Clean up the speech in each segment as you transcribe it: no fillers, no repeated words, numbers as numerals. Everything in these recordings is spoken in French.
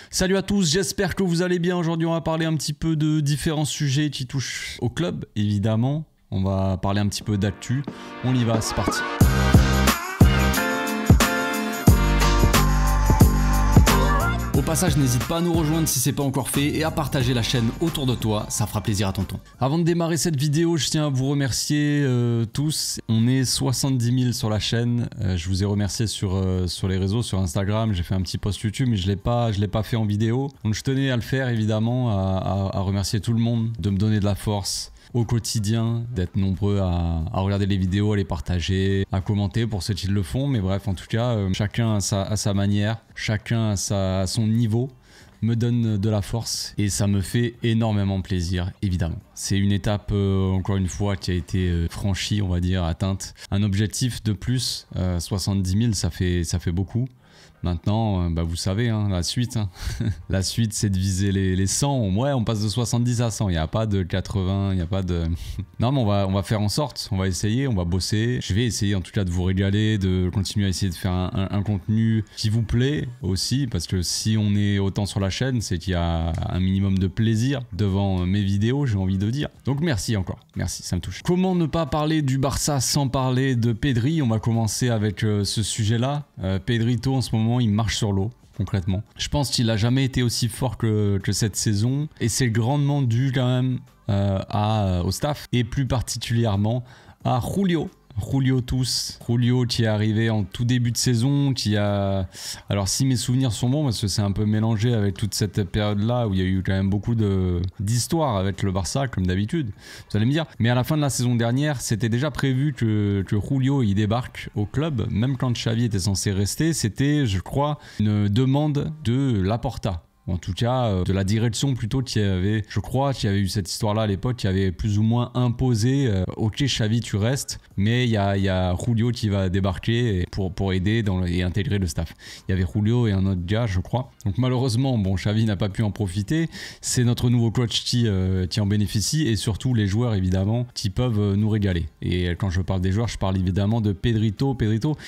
Salut à tous, j'espère que vous allez bien. Aujourd'hui, on va parler un petit peu de différents sujets qui touchent au club, évidemment. On va parler un petit peu d'actu. On y va, c'est parti. Au passage, n'hésite pas à nous rejoindre si c'est pas encore fait et à partager la chaîne autour de toi, ça fera plaisir à tonton. Avant de démarrer cette vidéo, je tiens à vous remercier tous. On est 70 000 sur la chaîne. Je vous ai remercié sur les réseaux, sur Instagram. J'ai fait un petit post YouTube, mais je l'ai pas fait en vidéo. Donc je tenais à le faire évidemment, à remercier tout le monde de me donner de la force au quotidien, d'être nombreux à regarder les vidéos, à les partager, à commenter pour ceux qui le font. Mais bref, en tout cas, chacun à sa manière, chacun à son niveau me donne de la force et ça me fait énormément plaisir, évidemment. C'est une étape, encore une fois, qui a été franchie, on va dire, atteinte. Un objectif de plus, 70 000, ça fait beaucoup. Maintenant, vous savez, hein, la suite, la suite, c'est de viser les 100. Ouais, on passe de 70 à 100. Il n'y a pas de 80, il n'y a pas de... Non, mais on va faire en sorte. On va essayer, on va bosser. Je vais essayer en tout cas de vous régaler, de continuer à essayer de faire un contenu qui vous plaît aussi. Parce que si on est autant sur la chaîne, c'est qu'il y a un minimum de plaisir devant mes vidéos, j'ai envie de dire. Donc merci encore. Merci, ça me touche. Comment ne pas parler du Barça sans parler de Pedri? On va commencer avec ce sujet-là. Pedrito, en ce moment, il marche sur l'eau, concrètement. Je pense qu'il n'a jamais été aussi fort que cette saison et c'est grandement dû quand même au staff et plus particulièrement à Julio qui est arrivé en tout début de saison, qui a... Alors si mes souvenirs sont bons, parce que c'est un peu mélangé avec toute cette période-là où il y a eu quand même beaucoup d'histoires avec le Barça, comme d'habitude, vous allez me dire. Mais à la fin de la saison dernière, c'était déjà prévu que Julio il débarque au club, même quand Xavi était censé rester, c'était, je crois, une demande de Laporta. En tout cas, de la direction plutôt qui avait, je crois, qui avait eu cette histoire-là à l'époque, qui avait plus ou moins imposé ok Xavi tu restes, mais il y a Julio qui va débarquer pour aider et intégrer le staff. Il y avait Julio et un autre gars, je crois. Donc malheureusement, bon, Xavi n'a pas pu en profiter. C'est notre nouveau coach qui en bénéficie et surtout les joueurs évidemment qui peuvent nous régaler. Et quand je parle des joueurs, je parle évidemment de Pedrito.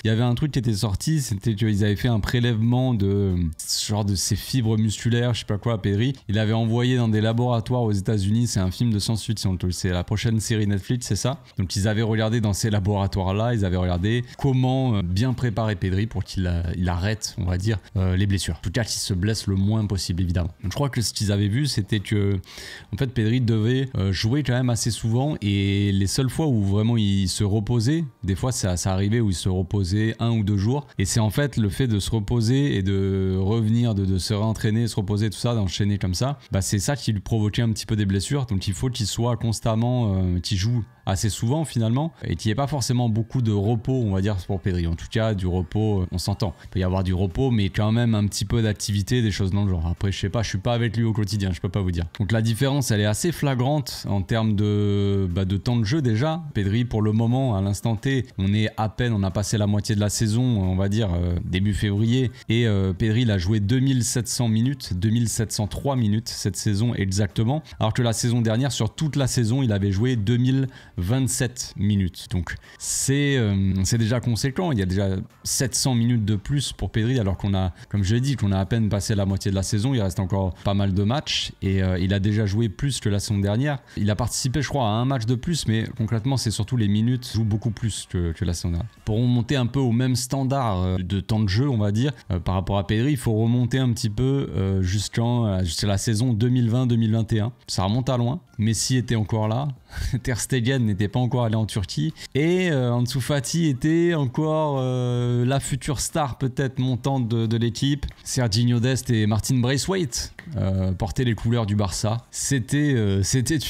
Il y avait un truc qui était sorti, c'était qu'ils avaient fait un prélèvement de genre de ses fibres musculaires, je sais pas quoi, à Pedri. Il avait envoyé dans des laboratoires aux États-Unis. C'est un film de science-fiction. C'est la prochaine série Netflix, c'est ça. Donc ils avaient regardé dans ces laboratoires-là, ils avaient regardé comment bien préparer Pedri pour qu'il arrête, on va dire, les blessures. En tout cas, qu'il se blesse le moins possible, évidemment. Donc je crois que ce qu'ils avaient vu, c'était que en fait Pedri devait jouer quand même assez souvent et les seules fois où vraiment il se reposait, des fois ça arrivait où il se reposait 1 ou 2 jours. Et c'est en fait le fait de se reposer et de revenir, de se réentraîner, se reposer, tout ça, d'enchaîner comme ça, c'est ça qui lui provoquait un petit peu des blessures. Donc il faut qu'il soit constamment, qu'il joue assez souvent finalement et qu'il n'y ait pas forcément beaucoup de repos, on va dire, pour Pedri. En tout cas, du repos, on s'entend. Il peut y avoir du repos, mais quand même un petit peu d'activité, des choses dans le genre. Après, je sais pas, je suis pas avec lui au quotidien, je peux pas vous dire. Donc la différence, elle est assez flagrante en termes de temps de jeu déjà. Pedri, pour le moment, à l'instant T, on a passé la moitié de la saison, on va dire, début février, et Pedri, il a joué 2700 minutes, 2703 minutes cette saison exactement, alors que la saison dernière, sur toute la saison, il avait joué 2027 minutes. Donc c'est déjà conséquent. Il y a déjà 700 minutes de plus pour Pedri, alors qu'on a, comme je l'ai dit, qu'on a à peine passé la moitié de la saison. Il reste encore pas mal de matchs et il a déjà joué plus que la saison dernière. Il a participé, je crois, à un match de plus, mais concrètement, c'est surtout les minutes jouent beaucoup plus que la saison dernière. Pour remonter un peu au même standard de temps de jeu, on va dire, par rapport à Pedri, il faut remonter un petit peu jusqu'à la saison 2020-2021. Ça remonte à loin. Messi était encore là. Ter Stegen n'était pas encore allé en Turquie. Et Ansu Fati était encore la future star peut-être montante de l'équipe. Serginho Dest et Martin Braithwaite portaient les couleurs du Barça. C'était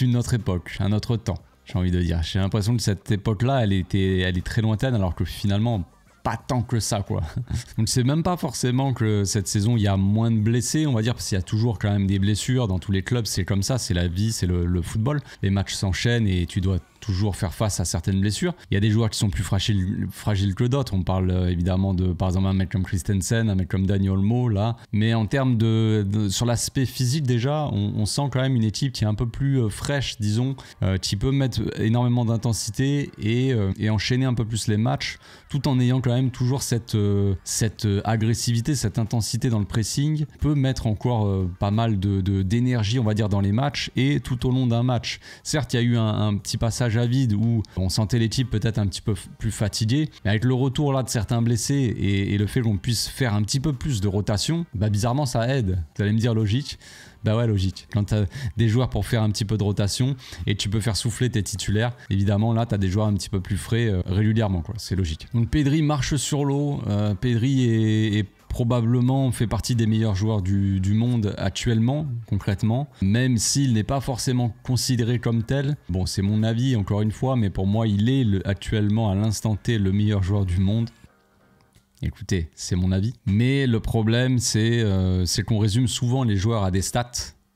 une autre époque, un autre temps, j'ai envie de dire. J'ai l'impression que cette époque-là, elle est très lointaine, alors que finalement... pas tant que ça, quoi. Donc c'est même pas forcément que cette saison il y a moins de blessés, on va dire, parce qu'il y a toujours quand même des blessures dans tous les clubs, c'est comme ça, c'est la vie, c'est le football. Les matchs s'enchaînent et tu dois toujours faire face à certaines blessures. Il y a des joueurs qui sont plus fragiles que d'autres. On parle évidemment de, par exemple, un mec comme Christensen, un mec comme Dani Olmo, là. Mais en termes sur l'aspect physique, déjà, on sent quand même une équipe qui est un peu plus fraîche, disons, qui peut mettre énormément d'intensité et enchaîner un peu plus les matchs, tout en ayant quand même toujours cette agressivité, cette intensité dans le pressing, peut mettre encore pas mal d'énergie, on va dire, dans les matchs et tout au long d'un match. Certes, il y a eu un petit passage à vide où on sentait l'équipe peut-être un petit peu plus fatiguée, mais avec le retour là de certains blessés et le fait qu'on puisse faire un petit peu plus de rotation, bah bizarrement ça aide. Vous allez me dire logique. Bah ouais, logique. Quand tu as des joueurs pour faire un petit peu de rotation et tu peux faire souffler tes titulaires, évidemment là tu as des joueurs un petit peu plus frais régulièrement, quoi. C'est logique. Donc Pedri marche sur l'eau. Pedri est probablement fait partie des meilleurs joueurs du monde actuellement, concrètement, même s'il n'est pas forcément considéré comme tel. Bon, c'est mon avis, encore une fois, mais pour moi, il est actuellement, à l'instant T, le meilleur joueur du monde. Écoutez, c'est mon avis. Mais le problème, c'est qu'on résume souvent les joueurs à des stats.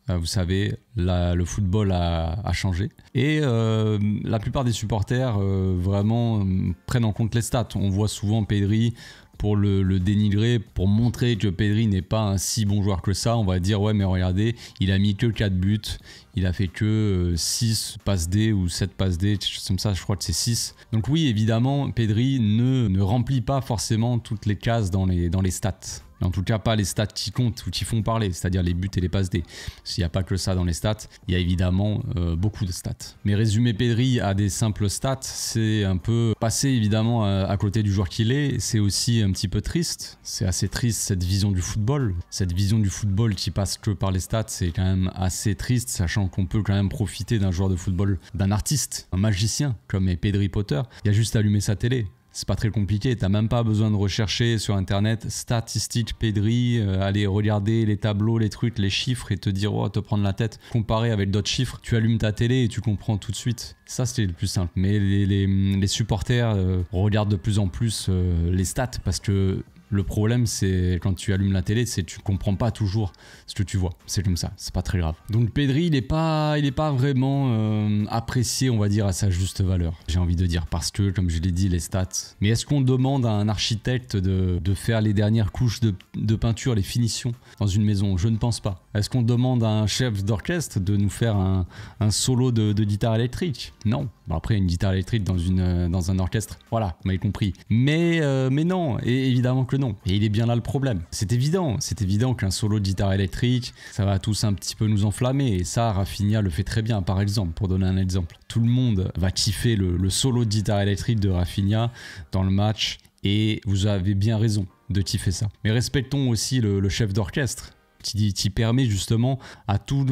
Vous savez, le football a changé. Et la plupart des supporters vraiment prennent en compte les stats. On voit souvent Pedri pour le dénigrer, pour montrer que Pedri n'est pas un si bon joueur que ça. On va dire, ouais, mais regardez, il a mis que 4 buts, il a fait que 6 passes D ou 7 passes D, comme ça, je crois que c'est 6. Donc oui, évidemment, Pedri ne remplit pas forcément toutes les cases dans les stats. En tout cas, pas les stats qui comptent ou qui font parler, c'est-à-dire les buts et les passes D. S'il n'y a pas que ça dans les stats, il y a évidemment beaucoup de stats. Mais résumer Pedri à des simples stats, c'est un peu passer évidemment à côté du joueur qu'il est. C'est aussi un petit peu triste. C'est assez triste cette vision du football. Cette vision du football qui passe que par les stats, c'est quand même assez triste, sachant qu'on peut quand même profiter d'un joueur de football, d'un artiste, un magicien comme est Pedri Potter. Il y a juste à allumer sa télé. C'est pas très compliqué, t'as même pas besoin de rechercher sur internet statistiques Pedri, aller regarder les tableaux, les trucs, les chiffres et te dire oh, te prendre la tête. Comparé avec d'autres chiffres, tu allumes ta télé et tu comprends tout de suite. Ça c'est le plus simple. Mais les supporters regardent de plus en plus les stats parce que le problème, c'est quand tu allumes la télé, c'est que tu comprends pas toujours ce que tu vois. C'est comme ça, c'est pas très grave. Donc Pedri, il est pas vraiment apprécié, on va dire, à sa juste valeur. J'ai envie de dire, parce que, comme je l'ai dit, les stats. Mais est-ce qu'on demande à un architecte de faire les dernières couches de peinture, les finitions dans une maison? Je ne pense pas. Est-ce qu'on demande à un chef d'orchestre de nous faire un solo de guitare électrique? Non. Bon, après, une guitare électrique dans un orchestre, voilà, vous m'avez compris. Mais non, et évidemment que non. Et il est bien là le problème. C'est évident qu'un solo de guitare électrique, ça va tous un petit peu nous enflammer. Et ça, Rafinha le fait très bien, par exemple, pour donner un exemple. Tout le monde va kiffer le solo de guitare électrique de Rafinha dans le match. Et vous avez bien raison de kiffer ça. Mais respectons aussi le chef d'orchestre, qui permet justement à tous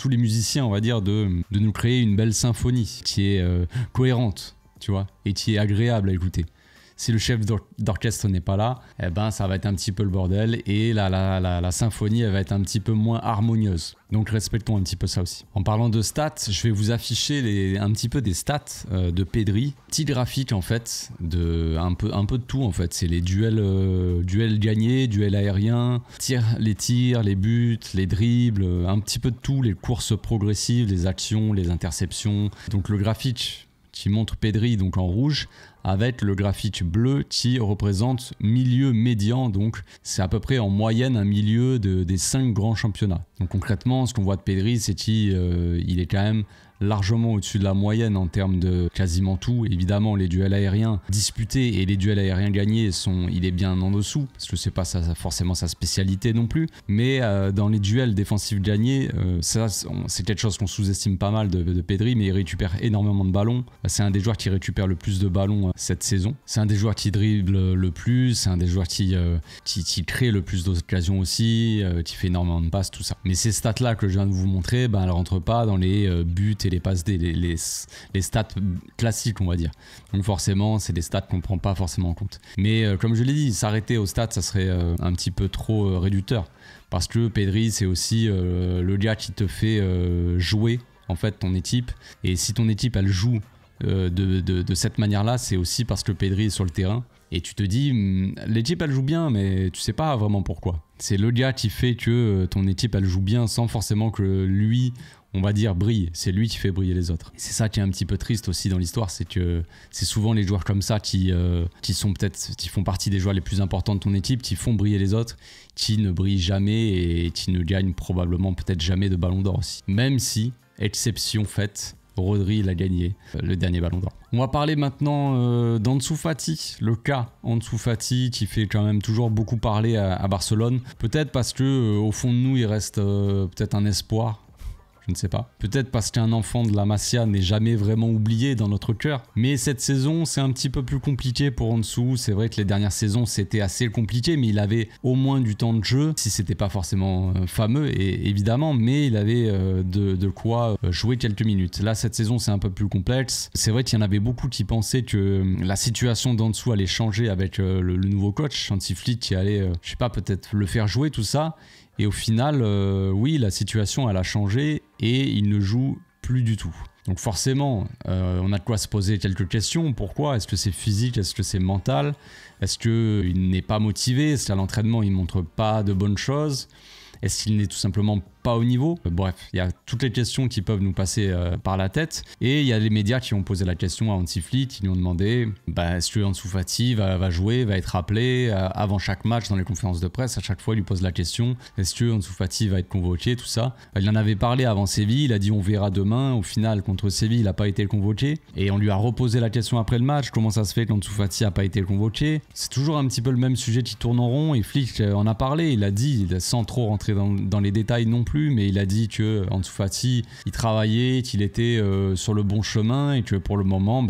les musiciens, on va dire, de nous créer une belle symphonie qui est cohérente, tu vois, et qui est agréable à écouter. Si le chef d'orchestre n'est pas là, eh ben ça va être un petit peu le bordel et la symphonie elle va être un petit peu moins harmonieuse. Donc respectons un petit peu ça aussi. En parlant de stats, je vais vous afficher un petit peu des stats de Pedri. Petit graphique en fait, un peu de tout en fait. C'est les duels gagnés, duels aériens, les tirs, les buts, les dribbles, un petit peu de tout, les courses progressives, les actions, les interceptions. Donc le graphique qui montre Pedri donc en rouge, avec le graphique bleu qui représente milieu médian, donc c'est à peu près en moyenne un milieu des 5 grands championnats. Donc concrètement, ce qu'on voit de Pedri, c'est qu'il est quand même largement au-dessus de la moyenne en termes de quasiment tout. Évidemment, les duels aériens disputés et les duels aériens gagnés, il est bien en dessous, parce que c'est pas forcément sa spécialité non plus. Mais dans les duels défensifs gagnés, ça, c'est quelque chose qu'on sous-estime pas mal de Pedri, mais il récupère énormément de ballons. C'est un des joueurs qui récupère le plus de ballons cette saison. C'est un des joueurs qui dribble le plus, c'est un des joueurs qui crée le plus d'occasions aussi, qui fait énormément de passes, tout ça. Mais ces stats-là que je viens de vous montrer, elles ne rentrent pas dans les buts et les passes D, les stats classiques, on va dire. Donc forcément, c'est des stats qu'on ne prend pas forcément en compte. Mais comme je l'ai dit, s'arrêter aux stats, ça serait un petit peu trop réducteur. Parce que Pedri, c'est aussi le gars qui te fait jouer en fait ton équipe. Et si ton équipe, elle joue de cette manière-là, c'est aussi parce que Pedri est sur le terrain. Et tu te dis, l'équipe elle joue bien, mais tu sais pas vraiment pourquoi. C'est le gars qui fait que ton équipe elle joue bien sans forcément que lui, on va dire, brille. C'est lui qui fait briller les autres. C'est ça qui est un petit peu triste aussi dans l'histoire, c'est que c'est souvent les joueurs comme ça qui font partie des joueurs les plus importants de ton équipe, qui font briller les autres, qui ne brillent jamais et qui ne gagnent probablement peut-être jamais de ballon d'or aussi. Même si, exception faite, Rodri il a gagné le dernier ballon d'or. On va parler maintenant d'Ansu Fati, le cas Ansu Fati qui fait quand même toujours beaucoup parler à Barcelone. Peut-être parce que au fond de nous il reste peut-être un espoir. Je ne sais pas. Peut-être parce qu'un enfant de la Masia n'est jamais vraiment oublié dans notre cœur. Mais cette saison, c'est un petit peu plus compliqué pour Ansu. C'est vrai que les dernières saisons, c'était assez compliqué, mais il avait au moins du temps de jeu. Si c'était pas forcément fameux, et évidemment, mais il avait de quoi jouer quelques minutes. Là, cette saison, c'est un peu plus complexe. C'est vrai qu'il y en avait beaucoup qui pensaient que la situation d'Ansu allait changer avec le nouveau coach, Hansi Flick, qui allait, je sais pas, peut-être le faire jouer, tout ça. Et au final, oui, la situation, elle a changé et il ne joue plus du tout. Donc forcément, on a de quoi se poser quelques questions. Pourquoi? Est-ce que c'est physique? Est-ce que c'est mental? Est-ce qu'il n'est pas motivé? Est-ce qu'à l'entraînement, il ne montre pas de bonnes choses? Est-ce qu'il n'est tout simplement pas au niveau? Bref, il y a toutes les questions qui peuvent nous passer par la tête. Et il y a les médias qui ont posé la question à Hansi Flick, qui lui ont demandé est-ce que Ansu Fati va jouer, va être appelé avant chaque match dans les conférences de presse. À chaque fois, il lui pose la question, est-ce que Ansu Fati va être convoqué, tout ça. Il en avait parlé avant Séville, il a dit on verra demain. Au final, contre Séville, il n'a pas été convoqué. Et on lui a reposé la question après le match, comment ça se fait qu'Ansu Fati n'a pas été convoqué? C'est toujours un petit peu le même sujet qui tourne en rond. Et Flick en a parlé, il a dit, sans trop rentrer dans les détails non plus, mais il a dit que Ansu Fati, il travaillait, qu'il était sur le bon chemin et que pour le moment,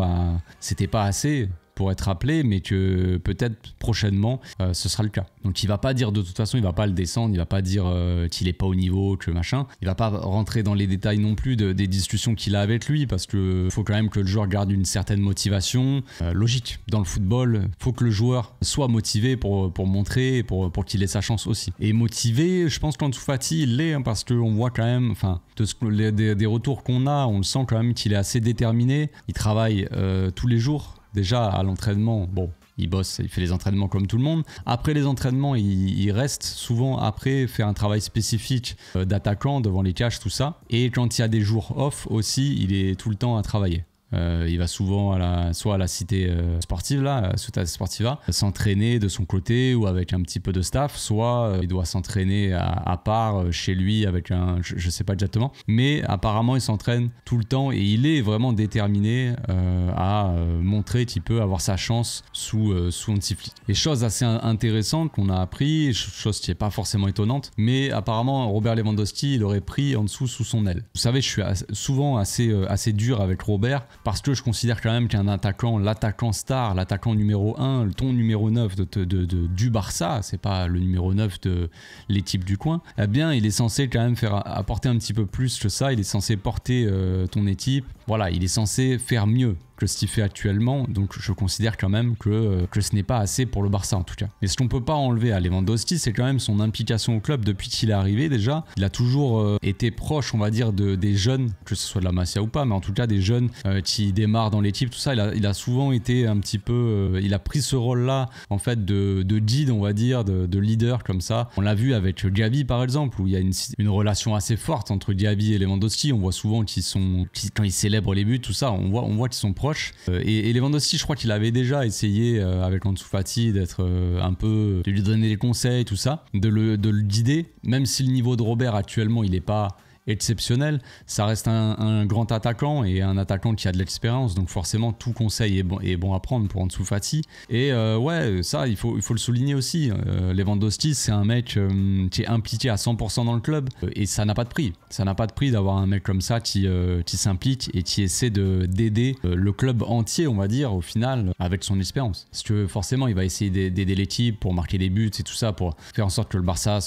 c'était pas assez pour être appelé, mais que peut-être prochainement ce sera le cas. Donc il va pas dire, de toute façon, il va pas le descendre, il va pas dire qu'il est pas au niveau, que machin. Il va pas rentrer dans les détails non plus des discussions qu'il a avec lui, parce que faut quand même que le joueur garde une certaine motivation. Logique, dans le football, faut que le joueur soit motivé pour montrer, pour qu'il ait sa chance aussi. Et motivé, je pense qu'Ansu Fati, il l'est, hein, parce qu'on voit quand même, des retours qu'on a, on le sent quand même qu'il est assez déterminé. Il travaille tous les jours. Déjà, à l'entraînement, il bosse, il fait les entraînements comme tout le monde. Après les entraînements, il reste souvent après faire un travail spécifique d'attaquant devant les cages, tout ça. Et quand il y a des jours off aussi, il est tout le temps à travailler. Il va souvent soit à la cité sportive, là, à la Ciutat Sportiva, s'entraîner de son côté ou avec un petit peu de staff, soit il doit s'entraîner à part chez lui avec je sais pas exactement, mais apparemment il s'entraîne tout le temps et il est vraiment déterminé à montrer qu'il peut avoir sa chance sous Hansi Flick. Et chose assez intéressante qu'on a appris, chose qui n'est pas forcément étonnante, mais apparemment Robert Lewandowski, il aurait pris Ansu sous son aile. Vous savez, je suis souvent assez dur avec Robert, parce que je considère quand même qu'un attaquant, l'attaquant star, l'attaquant numéro 1, ton numéro 9 du Barça, c'est pas le numéro 9 de l'équipe du coin, eh bien il est censé quand même apporter un petit peu plus que ça, il est censé porter ton équipe, voilà, il est censé faire mieux que ce qu'il fait actuellement, donc je considère quand même que ce n'est pas assez pour le Barça en tout cas. Et ce qu'on peut pas enlever à Lewandowski, c'est quand même son implication au club depuis qu'il est arrivé déjà. Il a toujours été proche, on va dire, des jeunes, que ce soit de la Masia ou pas, mais en tout cas des jeunes qui démarrent dans l'équipe, tout ça. Il a souvent été un petit peu, il a pris ce rôle-là en fait de guide, on va dire, de leader comme ça. On l'a vu avec Gavi par exemple, où il y a une relation assez forte entre Gavi et Lewandowski. On voit souvent quand ils célèbrent les buts, tout ça, on voit qu'ils sont proches. Et Lewandowski, je crois qu'il avait déjà essayé avec Ansu Fati d'être un peu, de lui donner des conseils, tout ça, de le guider, même si le niveau de Robert actuellement il n'est pas exceptionnel, ça reste un grand attaquant et un attaquant qui a de l'expérience, donc forcément tout conseil est bon à prendre pour Ansu Fati. Et ouais, ça il faut le souligner aussi, Lewandowski c'est un mec qui est impliqué à 100% dans le club et ça n'a pas de prix. Ça n'a pas de prix d'avoir un mec comme ça qui s'implique et qui essaie d'aider le club entier, on va dire, au final, avec son expérience. Parce que forcément il va essayer d'aider l'équipe pour marquer des buts et tout ça, pour faire en sorte que le Barça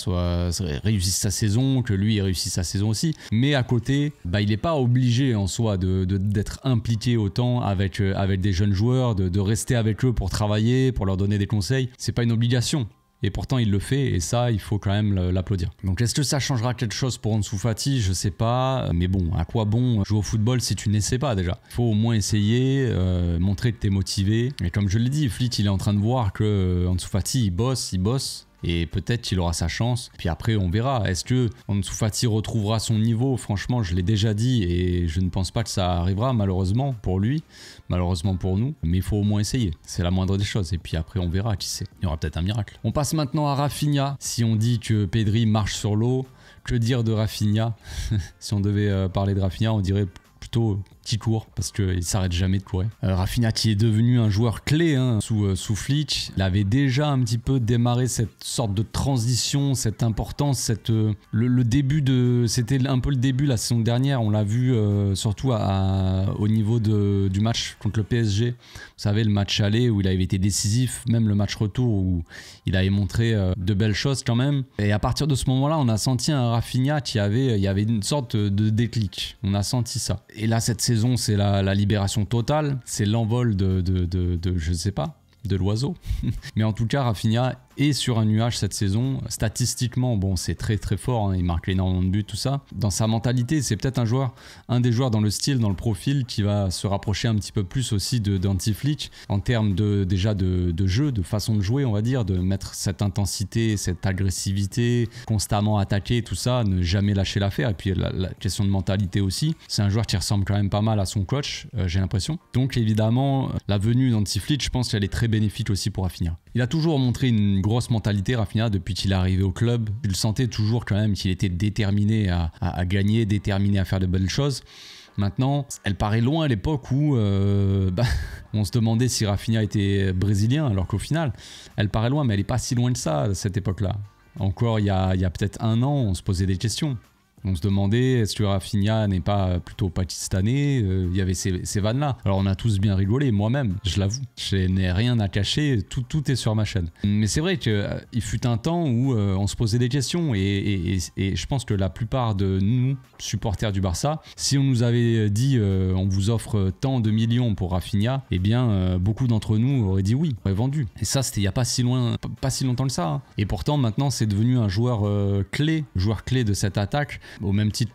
réussisse sa saison, que lui réussisse sa saison aussi. Mais à côté, il n'est pas obligé en soi d'être impliqué autant avec des jeunes joueurs, de rester avec eux pour travailler, pour leur donner des conseils. C'est pas une obligation. Et pourtant il le fait et ça il faut quand même l'applaudir. Donc est-ce que ça changera quelque chose pour Ansu Fati? Je sais pas, mais bon, à quoi bon jouer au football si tu n'essaies pas déjà? Il faut au moins essayer, montrer que tu es motivé. Et comme je l'ai dit, Flick il est en train de voir que Ansu Fati il bosse et peut-être qu'il aura sa chance. Puis après, on verra. Est-ce que Ansu Fati retrouvera son niveau? Franchement, je l'ai déjà dit et je ne pense pas que ça arrivera, malheureusement pour lui, malheureusement pour nous. Mais il faut au moins essayer. C'est la moindre des choses. Et puis après, on verra, qui sait. Il y aura peut-être un miracle. On passe maintenant à Rafinha. Si on dit que Pedri marche sur l'eau, que dire de Rafinha? Si on devait parler de Rafinha, on dirait plutôt qui court parce qu'il s'arrête jamais de courir. Rafinha qui est devenu un joueur clé hein, sous Flick. Il avait déjà un petit peu démarré cette sorte de transition, cette importance, le début de... C'était un peu le début la saison dernière, on l'a vu surtout au niveau du match contre le PSG. Vous savez, le match aller où il avait été décisif, même le match retour où il avait montré de belles choses quand même. Et à partir de ce moment-là, on a senti un Rafinha il y avait une sorte de déclic. On a senti ça. Et là, cette saison, c'est la libération totale, c'est l'envol de je sais pas, de l'oiseau. Mais en tout cas, Rafinha est sur un nuage cette saison. Statistiquement, bon, c'est très très fort, hein, il marque énormément de buts, tout ça. Dans sa mentalité, c'est peut-être un des joueurs dans le style, dans le profil, qui va se rapprocher un petit peu plus aussi d'Hansi Flick, en termes déjà de jeu, de façon de jouer, on va dire, de mettre cette intensité, cette agressivité, constamment attaquer, tout ça, ne jamais lâcher l'affaire. Et puis la question de mentalité aussi. C'est un joueur qui ressemble quand même pas mal à son coach, j'ai l'impression. Donc évidemment, la venue d'Hansi Flick, je pense qu'elle est très bénéfique aussi pour Rafinha. Il a toujours montré une grosse mentalité, Rafinha, depuis qu'il est arrivé au club. Je le sentais toujours quand même qu'il était déterminé à gagner, déterminé à faire de belles choses. Maintenant, elle paraît loin à l'époque où on se demandait si Rafinha était brésilien, alors qu'au final, elle paraît loin, mais elle n'est pas si loin de ça à cette époque-là. Encore il y a peut-être un an, on se posait des questions. On se demandait, est-ce que Rafinha n'est pas plutôt pakistanais? Il y avait ces vannes-là. Alors on a tous bien rigolé, moi-même, je l'avoue. Je n'ai rien à cacher, tout est sur ma chaîne. Mais c'est vrai qu'il fut un temps où on se posait des questions et je pense que la plupart de nous, supporters du Barça, si on nous avait dit on vous offre tant de millions pour Rafinha, eh bien beaucoup d'entre nous auraient dit oui, auraient vendu. Et ça, c'était il n'y a pas si longtemps que ça. Hein. Et pourtant, maintenant, c'est devenu un joueur clé de cette attaque, au même titre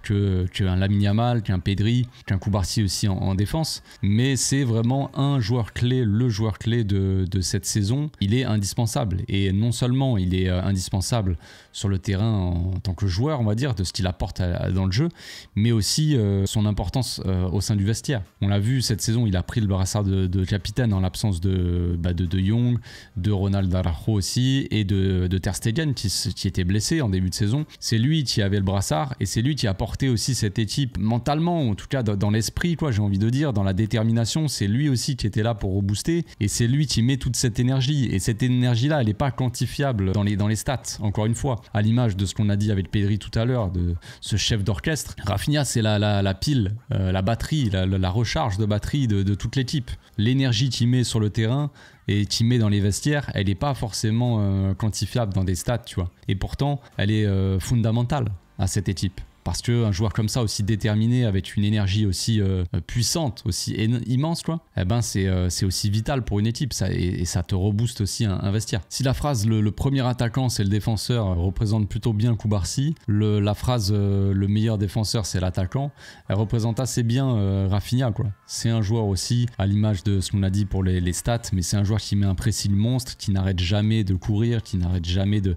qu'un Lamine Yamal, qu'un Pedri, qu'un Koubarsi aussi en défense. Mais c'est vraiment un joueur clé, le joueur clé de cette saison. Il est indispensable. Et non seulement il est indispensable sur le terrain en tant que joueur, on va dire, de ce qu'il apporte dans le jeu, mais aussi son importance au sein du vestiaire. On l'a vu cette saison, il a pris le brassard de capitaine en l'absence de Jong, de Ronald Araujo aussi, et de Ter Stegen qui était blessé en début de saison. C'est lui qui avait le brassard et c'est lui qui a porté aussi cette équipe mentalement, en tout cas dans l'esprit, quoi, j'ai envie de dire, dans la détermination. C'est lui aussi qui était là pour rebooster et c'est lui qui met toute cette énergie. Et cette énergie-là, elle n'est pas quantifiable dans les stats, encore une fois. À l'image de ce qu'on a dit avec Pedri tout à l'heure, de ce chef d'orchestre, Rafinha, c'est la pile, la batterie, la recharge de batterie de toute l'équipe. L'énergie qu'il met sur le terrain et qu'il met dans les vestiaires, elle n'est pas forcément quantifiable dans des stats, tu vois. Et pourtant, elle est fondamentale à cette équipe. Parce qu'un joueur comme ça, aussi déterminé, avec une énergie aussi puissante, aussi immense, quoi, eh ben c'est aussi vital pour une équipe ça, et ça te rebooste aussi un vestiaire. Si la phrase le premier attaquant c'est le défenseur représente plutôt bien Koubarsi, la phrase le meilleur défenseur c'est l'attaquant, elle représente assez bien Rafinha, quoi. C'est un joueur aussi, à l'image de ce qu'on a dit pour les stats, mais c'est un joueur qui met un pressing monstre, qui n'arrête jamais de courir, qui n'arrête jamais de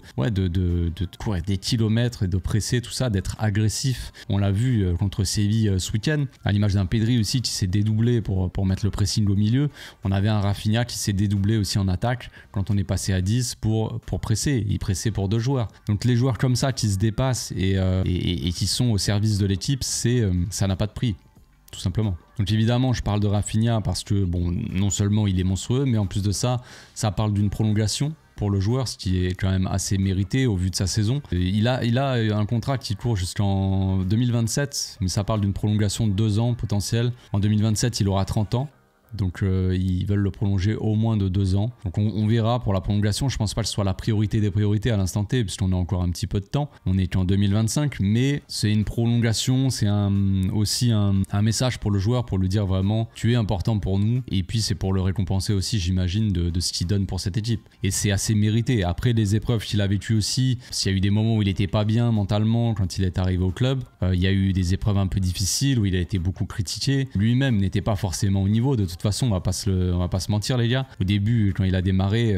courir des kilomètres et de presser, tout ça, d'être agressif. On l'a vu contre Séville ce week-end, à l'image d'un Pedri aussi qui s'est dédoublé pour mettre le pressing au milieu. On avait un Rafinha qui s'est dédoublé aussi en attaque quand on est passé à 10 pour presser. Il pressait pour 2 joueurs. Donc les joueurs comme ça qui se dépassent et qui sont au service de l'équipe, ça n'a pas de prix. Tout simplement. Donc évidemment, je parle de Rafinha parce que, bon, non seulement il est monstrueux, mais en plus de ça, ça parle d'une prolongation pour le joueur, ce qui est quand même assez mérité au vu de sa saison. Il a un contrat qui court jusqu'en 2027, mais ça parle d'une prolongation de 2 ans potentielle. En 2027, il aura 30 ans. Donc ils veulent le prolonger au moins de 2 ans. Donc on verra pour la prolongation. Je pense pas que ce soit la priorité des priorités à l'instant T, puisqu'on a encore un petit peu de temps. On est qu'en 2025, mais c'est une prolongation, c'est aussi un message pour le joueur, pour lui dire vraiment tu es important pour nous. Et puis c'est pour le récompenser aussi, j'imagine, de ce qu'il donne pour cette équipe. Et c'est assez mérité. Après les épreuves qu'il a vécues aussi, s'il y a eu des moments où il était pas bien mentalement quand il est arrivé au club, il y a eu des épreuves un peu difficiles où il a été beaucoup critiqué. Lui-même n'était pas forcément au niveau de toute façon. façon, on va pas se mentir les gars. Au début, quand il a démarré,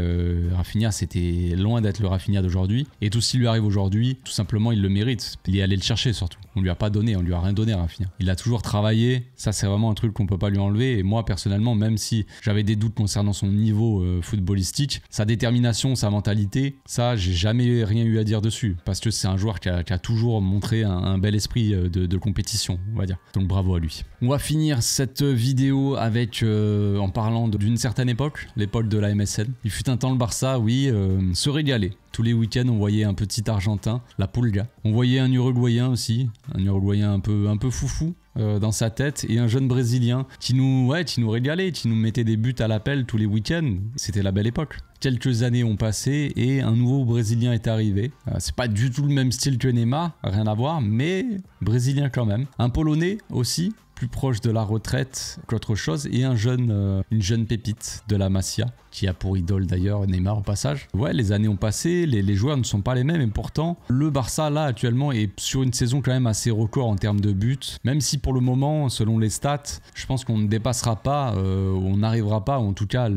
Rafinha, c'était loin d'être le Rafinha d'aujourd'hui. Et tout ce qui lui arrive aujourd'hui, tout simplement, il le mérite. Il est allé le chercher surtout. On lui a pas donné, on lui a rien donné à Rafinha. Il a toujours travaillé. Ça, c'est vraiment un truc qu'on peut pas lui enlever. Et moi, personnellement, même si j'avais des doutes concernant son niveau footballistique, sa détermination, sa mentalité, ça, j'ai jamais rien eu à dire dessus. Parce que c'est un joueur qui a toujours montré un bel esprit de compétition, on va dire. Donc bravo à lui. On va finir cette vidéo avec en parlant d'une certaine époque, l'époque de la MSN. Il fut un temps le Barça, oui, se régaler. Tous les week-ends, on voyait un petit Argentin, la Pulga. On voyait un Uruguayen aussi, un Uruguayen un peu foufou dans sa tête, et un jeune Brésilien qui nous régalait, qui nous mettait des buts à l'appel tous les week-ends. C'était la belle époque. Quelques années ont passé et un nouveau Brésilien est arrivé. C'est pas du tout le même style que Neymar, rien à voir, mais Brésilien quand même. Un Polonais aussi, plus proche de la retraite qu'autre chose, et une jeune pépite de la Masia, qui a pour idole d'ailleurs Neymar au passage. Ouais, les années ont passé, les joueurs ne sont pas les mêmes, et pourtant le Barça là actuellement est sur une saison quand même assez record en termes de buts, même si pour le moment, selon les stats, je pense qu'on ne dépassera pas, on n'arrivera pas, en tout cas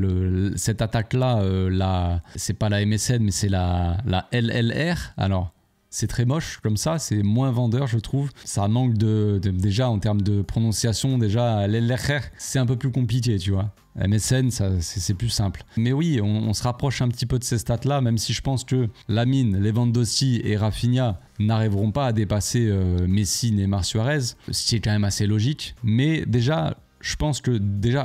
cette attaque là, c'est pas la MSN mais c'est la LLR, alors c'est très moche comme ça, c'est moins vendeur je trouve. Ça manque déjà en termes de prononciation, déjà l'LRR c'est un peu plus compliqué tu vois. MSN c'est plus simple. Mais oui, on se rapproche un petit peu de ces stats là, même si je pense que Lamine, Lewandowski et Rafinha n'arriveront pas à dépasser Messi, Neymar, Suarez, ce qui est quand même assez logique. Mais déjà, je pense que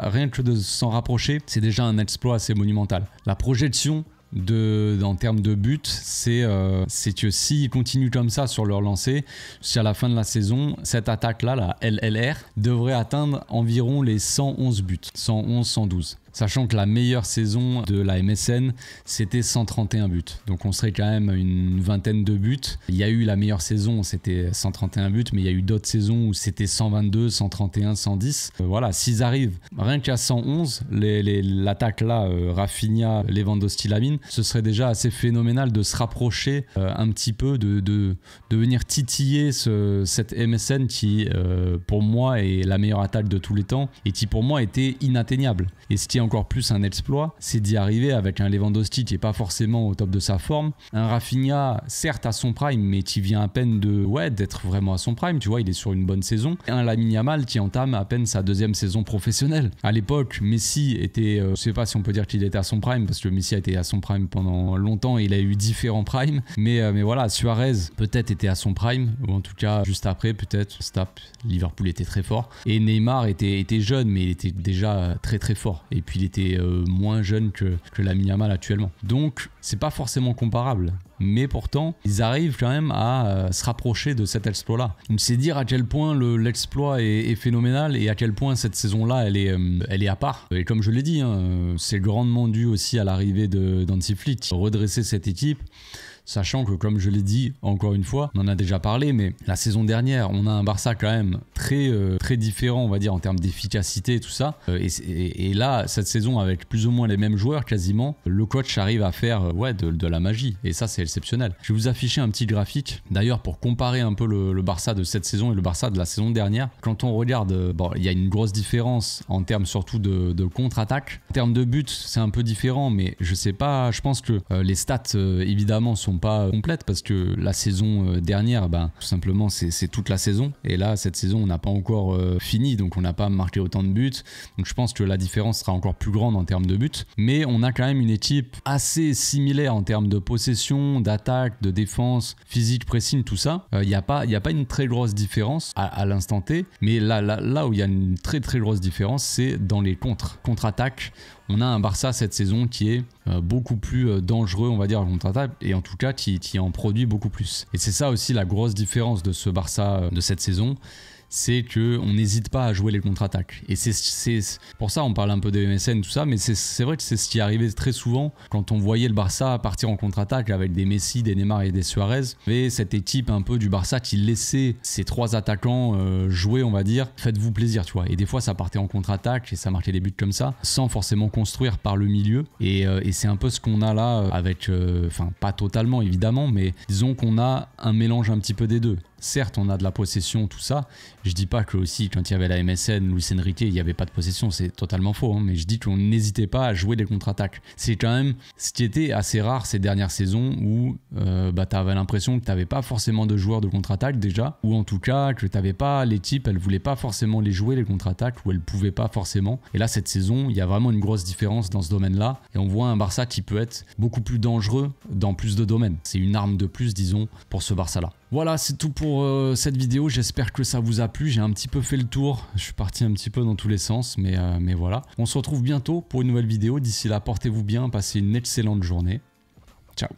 rien que de s'en rapprocher, c'est déjà un exploit assez monumental. La projection en termes de buts, c'est que s'ils continuent comme ça sur leur lancée, jusqu'à la fin de la saison, cette attaque-là, la LLR, devrait atteindre environ les 111 buts. 111, 112. Sachant que la meilleure saison de la MSN, c'était 131 buts. Donc on serait quand même une vingtaine de buts. Il y a eu la meilleure saison, c'était 131 buts, mais il y a eu d'autres saisons où c'était 122, 131, 110. Voilà, s'ils arrivent rien qu'à 111, l'attaque là, Rafinha, Lewandowski, Lamine, ce serait déjà assez phénoménal de se rapprocher un petit peu, de venir titiller cette MSN qui, pour moi, est la meilleure attaque de tous les temps et qui, pour moi, était inatteignable. Et ce qui est encore plus un exploit, c'est d'y arriver avec un Lewandowski qui n'est pas forcément au top de sa forme, un Rafinha certes à son prime mais qui vient à peine d'être vraiment à son prime, tu vois, il est sur une bonne saison, et un Lamine Yamal qui entame à peine sa deuxième saison professionnelle. À l'époque, Messi était, je sais pas si on peut dire qu'il était à son prime, parce que Messi a été à son prime pendant longtemps et il a eu différents primes, mais voilà, Suarez peut-être était à son prime, ou en tout cas juste après peut-être, Liverpool était très fort, et Neymar était jeune mais il était déjà très très fort. Et puis il était moins jeune que Lamine Yamal actuellement. Donc c'est pas forcément comparable. Mais pourtant, ils arrivent quand même à se rapprocher de cet exploit-là. Donc c'est dire à quel point l'exploit est phénoménal et à quel point cette saison-là, elle est à part. Et comme je l'ai dit, hein, c'est grandement dû aussi à l'arrivée d'Hansi Flick. Redresser cette équipe, sachant que, comme je l'ai dit, encore une fois, on en a déjà parlé, mais la saison dernière, on a un Barça quand même très différent, on va dire, en termes d'efficacité et tout ça. Et là, cette saison, avec plus ou moins les mêmes joueurs quasiment, le coach arrive à faire de la magie. Et ça, c'est exceptionnel. Je vais vous afficher un petit graphique, d'ailleurs, pour comparer un peu le Barça de cette saison et le Barça de la saison dernière. Quand on regarde, il y a une grosse différence en termes surtout de contre-attaque. En termes de buts, c'est un peu différent, mais je sais pas, je pense que les stats, évidemment, sont pas complètes parce que la saison dernière, tout simplement, c'est toute la saison. Et là, cette saison, on n'a pas encore fini, donc on n'a pas marqué autant de buts. Donc je pense que la différence sera encore plus grande en termes de buts. Mais on a quand même une équipe assez similaire en termes de possession, d'attaque, de défense, physique, pressing, tout ça. Il n'y a pas une très grosse différence à l'instant T. Mais là où il y a une très grosse différence, c'est dans les contre-attaques. On a un Barça cette saison qui est beaucoup plus dangereux, on va dire, en contre-attaque, et en tout cas qui en produit beaucoup plus. Et c'est ça aussi la grosse différence de ce Barça de cette saison, c'est qu'on n'hésite pas à jouer les contre-attaques. Et c'est pour ça on parle un peu de MSN, tout ça, mais c'est vrai que c'est ce qui arrivait très souvent quand on voyait le Barça partir en contre-attaque avec des Messi, des Neymar et des Suarez. Il y avait cette équipe un peu du Barça qui laissait ces trois attaquants jouer, on va dire, faites-vous plaisir, tu vois. Et des fois ça partait en contre-attaque et ça marquait des buts comme ça, sans forcément construire par le milieu. Et c'est un peu ce qu'on a là avec, enfin pas totalement évidemment, mais disons qu'on a un mélange un petit peu des deux. certes on a de la possession, tout ça. Je dis pas que aussi quand il y avait la MSN, Luis Enrique, il n'y avait pas de possession, c'est totalement faux, hein, mais je dis qu'on n'hésitait pas à jouer des contre-attaques. C'est quand même ce qui était assez rare ces dernières saisons où tu avais l'impression que tu n'avais pas forcément de joueurs de contre-attaque déjà, ou en tout cas que tu n'avais pas les types, elles voulaient pas forcément les jouer les contre-attaques, ou elles pouvaient pas forcément. Et là cette saison, il y a vraiment une grosse différence dans ce domaine-là, et on voit un Barça qui peut être beaucoup plus dangereux dans plus de domaines. C'est une arme de plus, disons, pour ce Barça-là. Voilà, c'est tout pour cette vidéo, j'espère que ça vous a plu, j'ai un petit peu fait le tour, je suis parti un petit peu dans tous les sens, mais voilà. On se retrouve bientôt pour une nouvelle vidéo, d'ici là, portez-vous bien, passez une excellente journée. Ciao.